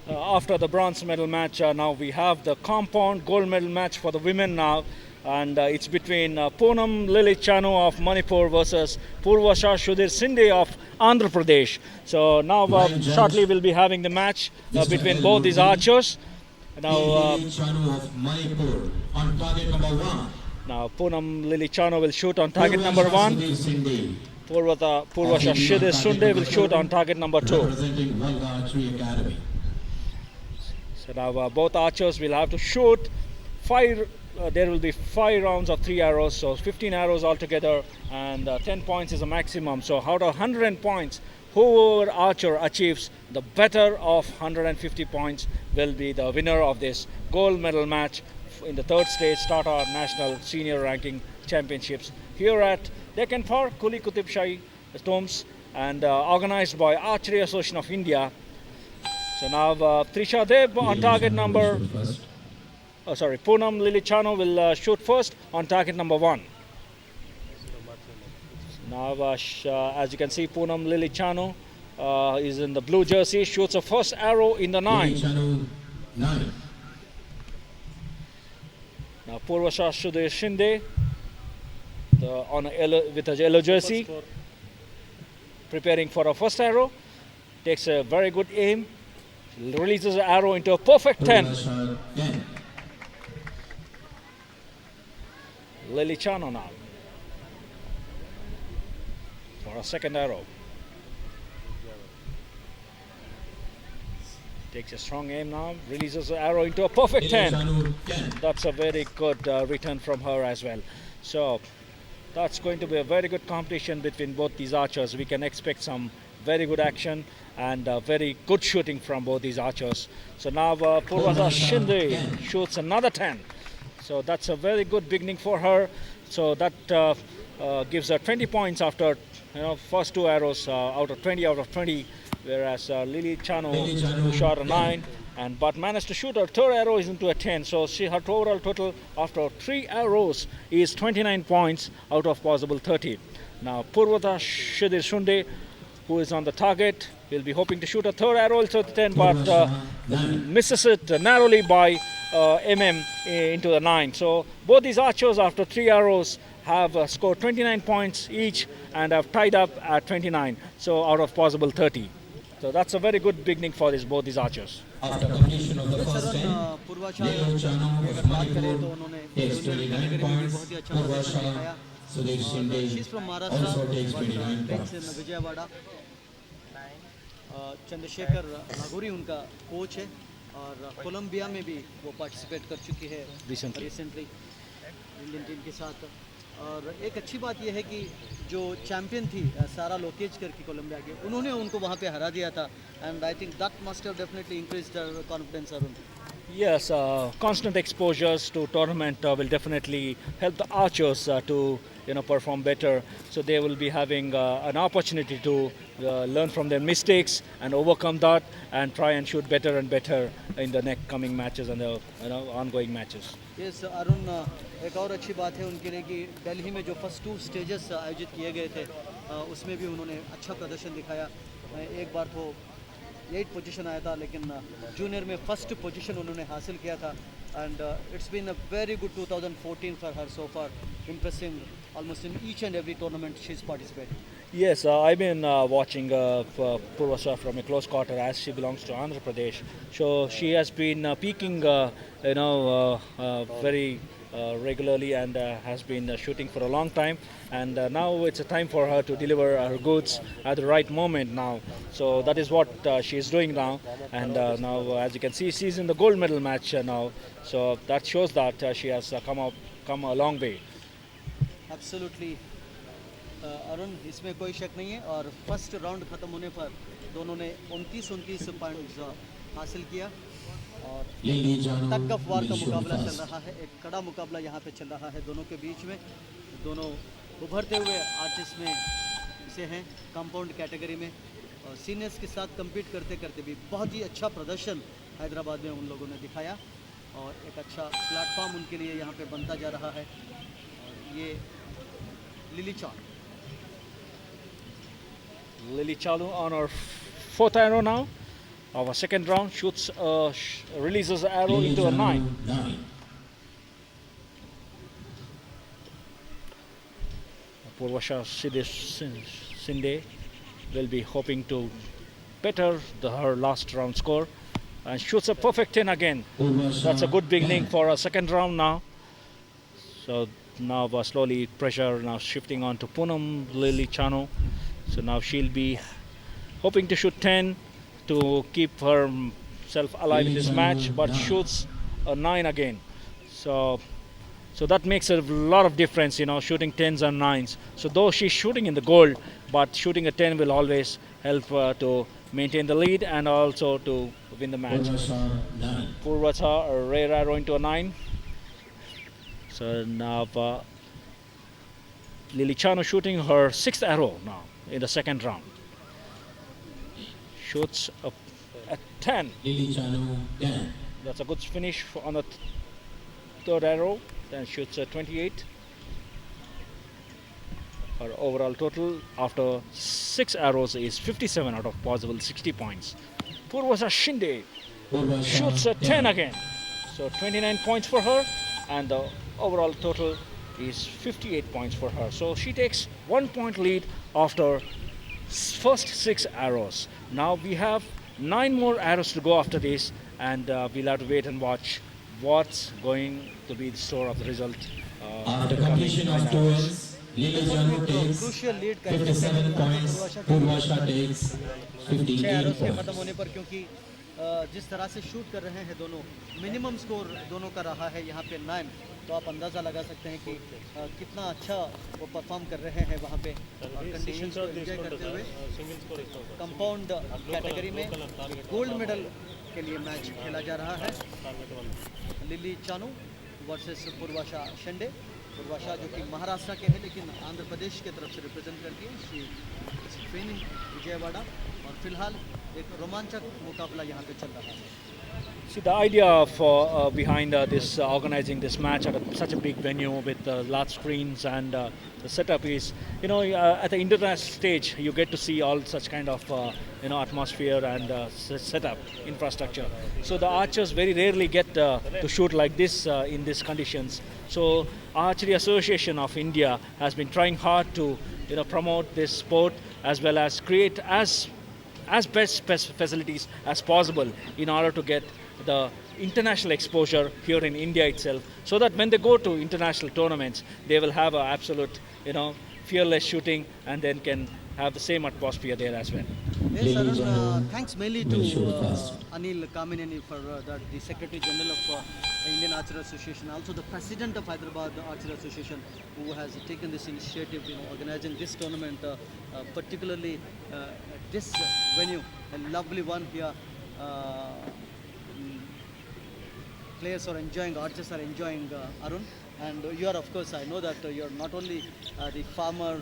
after the bronze medal match, now we have the compound gold medal match for the women now. And it's between Paonam Lily Chanu of Manipur versus Purvasha Sudhir Shinde of Andhra Pradesh. So now shortly we'll be having the match between both these archers. Now, Chanu of Manipur on target number 1. Now Paonam Lily Chanu will shoot on target number 1. Purvasha Sudhir Shinde will shoot on target number 2. Representing Archery Academy. So now both archers will have to shoot 5. There will be 5 rounds of 3 arrows, so 15 arrows altogether, and 10 points is a maximum. So out of 100 points, whoever archer achieves the better of 150 points will be the winner of this gold medal match in the 3rd stage Tata National Senior Ranking Championships here at Deccan Park, Kuli Qutub Shahi Tombs, and organized by Archery Association of India. So now Trisha Deb on target number. Paonam Lily Chanu will shoot first on target number 1. Now, as you can see, Paonam Lily Chanu is in the blue jersey, shoots a first arrow in the 9. Chanu 9. Now, Purvasha Sudhir Shinde with a yellow jersey, preparing for a first arrow, takes a very good aim, releases the arrow into a perfect 10. Lily Chanu now for a second arrow. Takes a strong aim now, releases the arrow into a perfect 10. That's a very good return from her as well. So that's going to be a very good competition between both these archers. We can expect some very good action and very good shooting from both these archers. So now Purvasha Shinde shoots another 10. So that's a very good beginning for her. So that gives her 20 points after first 2 arrows out of 20 out of 20. Whereas Lily Chanu who shot a 9 but managed to shoot her 3rd arrow is into a 10. So her overall total after 3 arrows is 29 points out of possible 30. Now Purvasha Sudhir Shinde, who is on the target, will be hoping to shoot a 3rd arrow also to 10, but misses it narrowly by into the 9. So both these archers after 3 arrows have scored 29 points each and have tied up at 29. So out of possible 30. So that's a very good beginning for both these archers. After completion of the first 10, Lily Chanu of Manipur takes 29 points. Purvasha Sudhir Shinde also takes 29 points. Chandrashekhar Nagauri उनका coach है और Colombia में भी वो participate कर चुकी है recently Indian team के साथ। और एक अच्छी बात यह है कि जो चैंपियन थी सारा लोकेजकर की कोलंबिया के, उन्होंने उनको वहाँ पे हरा दिया था and I think that must have definitely increased her confidence Arun. Yes, constant exposures to tournament will definitely help the archers to perform better. So they will be having an opportunity to learn from their mistakes and overcome that and try and shoot better and better in the next coming matches and the ongoing matches. Yes, Arun, एक और अच्छी बात है उनके लिए कि दिल्ली में जो फर्स्ट 2 स्टेजेस आयोजित किए गए थे उसमें भी उन्होंने अच्छा प्रदर्शन दिखाया। एक बार तो 8th पोजीशन आया था, लेकिन जूनियर में फर्स्ट पोजीशन उन्होंने हासिल किया था and it's been a very good 2014 for her so far, impressive almost in each and every tournament she's participated. Yes, I've been watching Purvasha from a close quarter as she belongs to Andhra Pradesh. So she has been peaking, very regularly and has been shooting for a long time. And now it's a time for her to deliver her goods at the right moment now. So that is what she is doing now. And now, as you can see, she's in the gold medal match now. So that shows that she has come a long way. Absolutely. Arun, इसमें कोई शक नहीं है। और first round ख़त्म होने पर दोनों ने 29 पॉइंट्स हासिल किया और टग ऑफ वार का मुकाबला चल रहा है। एक कड़ा मुकाबला यहाँ पे चल रहा है दोनों के बीच में। दोनों उभरते हुए आर्टिस्ट में से हैं कंपाउंड कैटेगरी में और सीनियर्स के साथ कम्पीट करते करते भी बहुत ही अच्छा प्रदर्शन हैदराबाद में उन लोगों ने दिखाया और एक अच्छा प्लेटफॉर्म उनके लिए यहाँ पे बनता जा रहा है। और ये lily Chanu Lily Chanu on her 4th arrow now. of a second round, shoots, releases the arrow Lily into a 9. Chanu, 9. Purvasha Sudhir Shinde will be hoping to better her last round score and shoots a perfect 10 again. Purvasha, That's a good beginning 10. for a second round now. So now slowly pressure now shifting on to Paonam Lily Chanu. So now she'll be hoping to shoot 10 to keep herself alive in this match, but shoots a 9 again. So that makes a lot of difference, shooting 10s and 9s. So though she's shooting in the gold, but shooting a 10 will always help to maintain the lead and also to win the match. Purvasha, 9. Purvasha, a rare arrow into a 9. So now Lily Chanu shooting her 6th arrow now in the second round. Shoots a 10. Lily Chanu, 10. That's a good finish on the third arrow. Then shoots a 28. Her overall total after 6 arrows is 57 out of possible 60 points. Purvasha Shinde Purvasha, shoots a 10 again. So 29 points for her, and the overall total is 58 points for her. So she takes 1 point lead after first 6 arrows. Now we have 9 more arrows to go after this, and we'll have to wait and watch what's going to be the store of the result. After completion of 2 hours, Lily Chanu takes crucial lead का 57 points. Purvasha takes 6 arrows 58 के points. खत्म होने पर, क्योंकि जिस तरह से shoot कर रहे हैं दोनों, मिनिमम स्कोर दोनों का रहा है यहाँ पे 9, तो आप अंदाज़ा लगा सकते हैं कि कितना अच्छा वो परफॉर्म कर रहे हैं वहाँ पे, कंडीशंस को एंजॉय करते हुए। कंपाउंड कैटेगरी में गोल्ड मेडल के लिए मैच खेला जा रहा है। लिली चानू वर्सेस पूर्वाशा शिंदे। पूर्वाशा जो कि महाराष्ट्र के हैं लेकिन आंध्र प्रदेश के तरफ से रिप्रेजेंट करती है। शी ट्रेनिंग विजयवाड़ा, और फिलहाल एक रोमांचक मुकाबला यहाँ पे चल रहा है। See, the idea for behind this organizing this match at such a big venue with large screens and the setup is, at the international stage, you get to see all such kind of, atmosphere and setup infrastructure. So the archers very rarely get to shoot like this in these conditions. So Archery Association of India has been trying hard to, promote this sport as well as create as best facilities as possible in order to get the international exposure here in India itself, so that when they go to international tournaments, they will have an absolute, fearless shooting, and then can have the same atmosphere there as well. Yes, Arun, thanks mainly to Anil Kamineni for the Secretary General of Indian Archery Association, also the President of Hyderabad Archery Association, who has taken this initiative, organizing this tournament, particularly this venue, a lovely one here. Players are enjoying, archers are enjoying, Arun. And you are, of course, I know that you're not only the former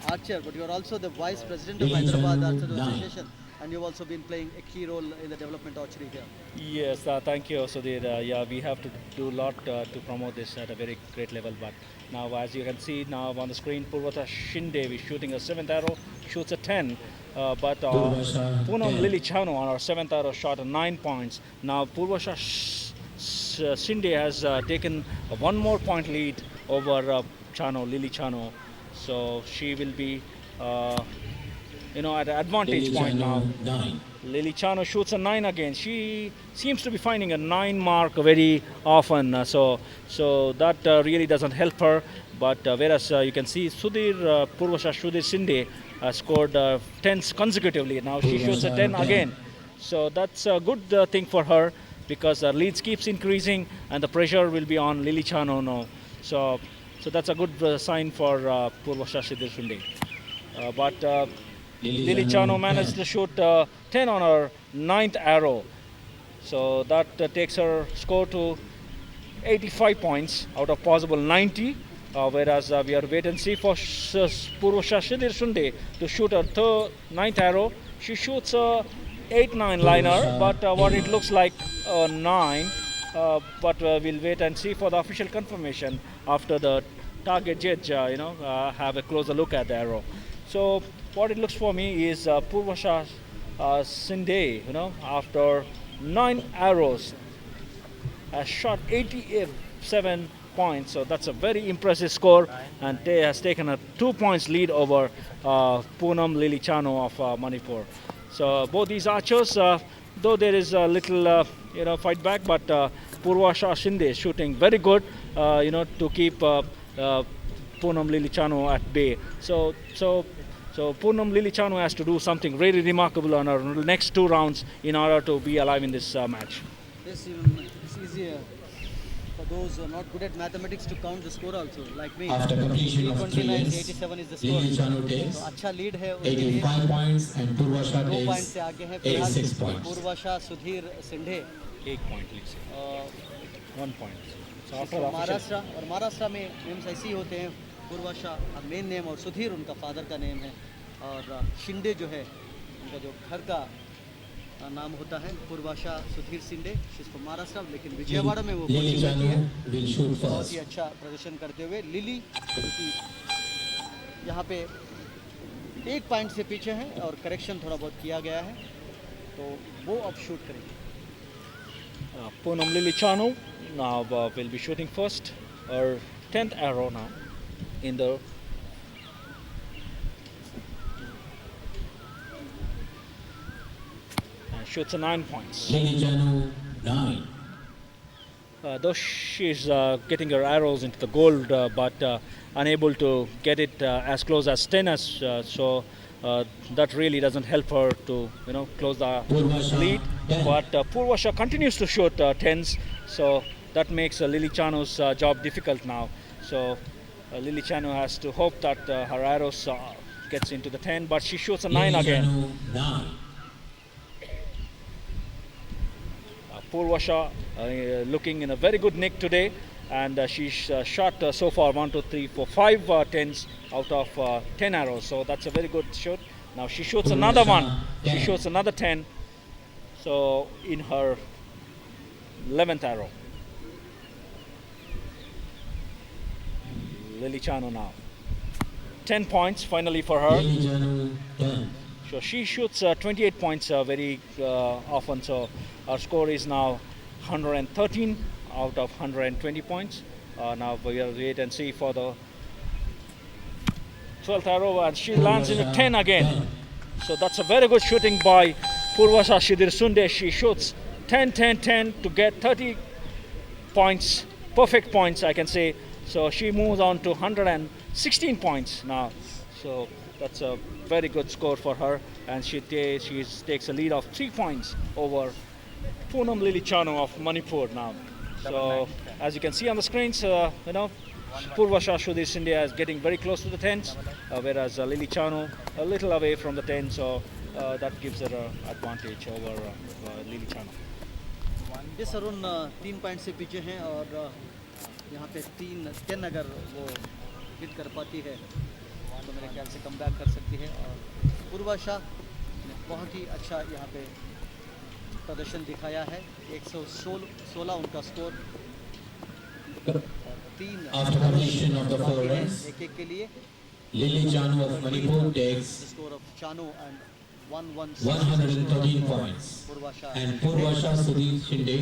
archer, but you're also the Vice President of Hyderabad Archery Association, and you've also been playing a key role in the development of archery here. Yes, thank you, Sudhir. Yeah, we have to do a lot to promote this at a very great level. But now, as you can see now on the screen, Purvasha Shinde is shooting a 7th arrow, shoots a 10. But Paonam Lily Chanu on our 7th arrow shot a 9 points. Now Purvasha Shinde has taken a 1 more point lead over Lily Chanu. So she will be, at an advantage Lily point now. Chanu, 9. Lily Chanu shoots a 9 again. She seems to be finding a 9 mark very often. So that really doesn't help her. But whereas you can see Purvasha Sudhir Shinde scored 10s consecutively. Now she shoots a 10 again. So that's a good thing for her, because her leads keeps increasing and the pressure will be on Lily Chanu now. So that's a good sign for Purvasha Sudhir Shinde. But Lily Chanu managed to shoot 10 on her 9th arrow. So that takes her score to 85 points out of possible 90. Whereas we are wait and see for Purvasha Sudhir Shinde to shoot her 9th arrow. She shoots a 8-9 liner, but what it looks like 9. But we'll wait and see for the official confirmation after the target judge, have a closer look at the arrow. So what it looks for me is Purvasha Shinde, after 9 arrows, has shot 87 points. So that's a very impressive score, and Tay has taken a 2 points lead over Paonam Lily Chanu of Manipur. So both these archers, though there is a little fight back, but Purvasha Sudhir is shooting very good, to keep Paonam Lily Chanu at bay. So Paonam Lily Chanu has to do something really remarkable on her next 2 rounds in order to be alive in this match. It's easier for those who are not good at mathematics to count the score also, like me. After completion of 3 329 ends, 87 is the Lily score. Chanu takes तो अच्छा lead है उनके लिए 85 points and Purvasha 2 point takes से आगे है फिलहाल 86 points. पूर्वाशा Sudhir Shinde 8 point lead. 1 point. So after तो official- महाराष्ट्र में नेम्स ऐसे ही होते हैं। पूर्वाशा मेन नेम और सुधीर उनका फादर का नेम है, और शिंदे जो है उनका जो घर का नाम होता है पूर्वाशा सुधीर शिंदे, महाराष्ट्र, लेकिन विजयवाड़ा में वो Lily कोचिंग करती है। Chanu will shoot बहुत first. ही अच्छा प्रदर्शन करते हुए लिली की यहाँ पे 1 पॉइंट से पीछे है और करेक्शन थोड़ा बहुत किया गया है, तो वो अब शूट करेंगे। Paonam Lily Chanu now will be shooting first, her 10th arrow now in the and shoots a 9 points. Lily Chanu 9. Though she's getting her arrows into the gold, but unable to get it as close as 10 as that really doesn't help her to close the Purvasha, lead. 10. But Purvasha continues to shoot 10s, so that makes Lily Chanu's job difficult now. So Lily Chanu has to hope that her arrows gets into the 10, but she shoots a 9 Lily again. Chanu 9. Purvasha looking in a very good nick today, and she's shot so far 1, 2, 3, 4, 5 tens out of 10 arrows. So that's a very good shot. Now she shoots Purvasha, another one. She 10. shoots another 10. So in her 11th arrow, Lily Chanu now 10 points finally for her. Lily Chanu 10. So she shoots 28 points very often. So our score is now 113 out of 120 points. Now we'll wait and see for the 12th arrow, and she lands in a 10 again. So that's a very good shooting by Purvasha Sudhir Shinde. She shoots 10, 10, 10 to get 30 points, perfect points I can say. So she moves on to 116 points now. So that's a very good score for her, and she takes a lead of 3 points over Paonam Lily Chanu of Manipur now. So as you can see on the screens, Purvasha Sudhir Shinde is getting very close to the 10s, whereas Lily Chanu a little away from the 10, so that gives her an advantage over Lily Chanu. ये सरुण 3 point से पीछे हैं, और यहाँ पे 10 अगर वो hit कर पाती है तो मेरे ख्याल से कम बैक कर सकती है। और पूर्वाशा ने बहुत ही अच्छा यहाँ पे प्रदर्शन दिखाया है। 116 उनका स्कोर, और 3 After completion of the 4 runs, एक के लिए Lily Chanu of Manipur takes score of Chanu and 113 points. पूर्वाशा And Purvasha Sudhir Shinde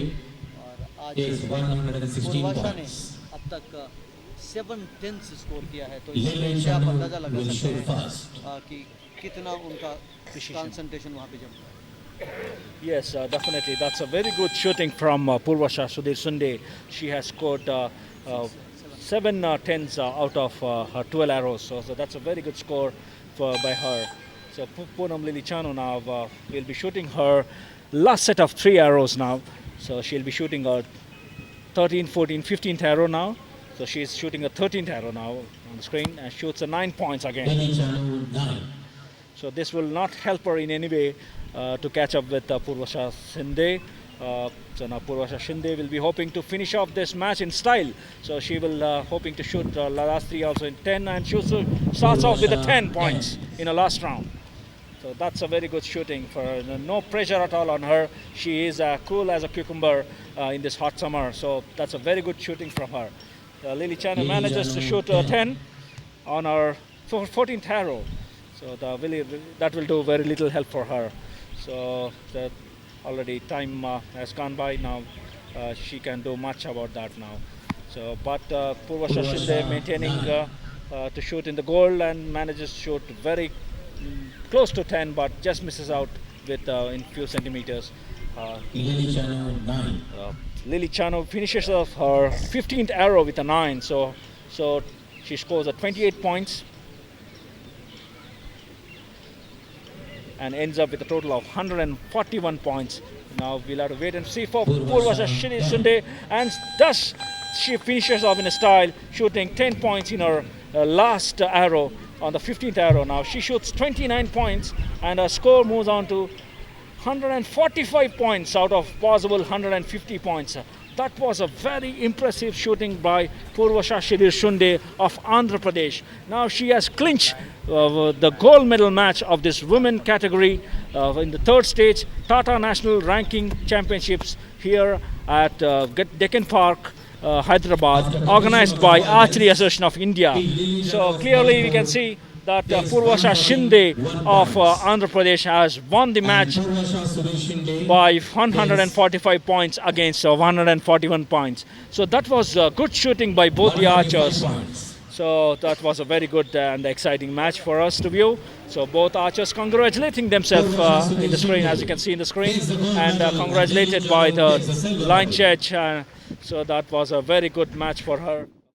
और आज takes 116 पूर्वाशा ने points. अब तक 7 टेंस स्कोर किया है, तो Lily इससे आप Chanu अंदाजा लगा will सकते shoot हैं first. कि कितना उनका कंसंट्रेशन वहाँ पे जम रहा है। Yes, definitely. That's a very good shooting from Purvasha Sudhir Shinde. She has scored 7 tens out of her 12 arrows. So that's a very good score by her. So Paonam Lily Chanu now will be shooting her last set of 3 arrows now. So she'll be shooting her 13, 14, 15th arrow now. So she's shooting a 13th arrow now on the screen, and shoots a 9 points again. Lily Chanu 9. So this will not help her in any way to catch up with Purvasha Shinde. So now Purvasha Shinde will be hoping to finish off this match in style. So she will hoping to shoot the last 3 also in 10, and she starts off with the 10 points in the last round. So that's a very good shooting for her. No pressure at all on her. She is cool as a cucumber in this hot summer. So that's a very good shooting from her. Lily Chanu manages to shoot 10 on her 14th arrow. So that will do very little help for her. So that already time has gone by now. She can do much about that now. So, but Purvasha Shinde maintaining to shoot in the goal and manages to shoot very close to 10, but just misses out with in few centimeters. Lily Chanu 9. Lily Chanu finishes off her 15th arrow with a 9, so she scores at 28 points and ends up with a total of 141 points. Now we'll have to wait and see for Purvasha Sudhir Shinde, and thus she finishes off in a style, shooting 10 points in her last arrow on the 15th arrow. Now she shoots 29 points and her score moves on to 145 points out of possible 150 points. That was a very impressive shooting by Purvasha Sudhir Shinde of Andhra Pradesh. Now she has clinched the gold medal match of this women category in the third stage Tata National Ranking Championships here at Deccan Park, Hyderabad, organized by Archery Association of India. So clearly we can see that Purvasha Shinde of Andhra Pradesh has won the match by 145 points against 141 points. So that was good shooting by both the archers. So that was a very good and exciting match for us to view. So both archers congratulating themselves in the screen, as you can see in the screen, and congratulated by the line judge. So that was a very good match for her.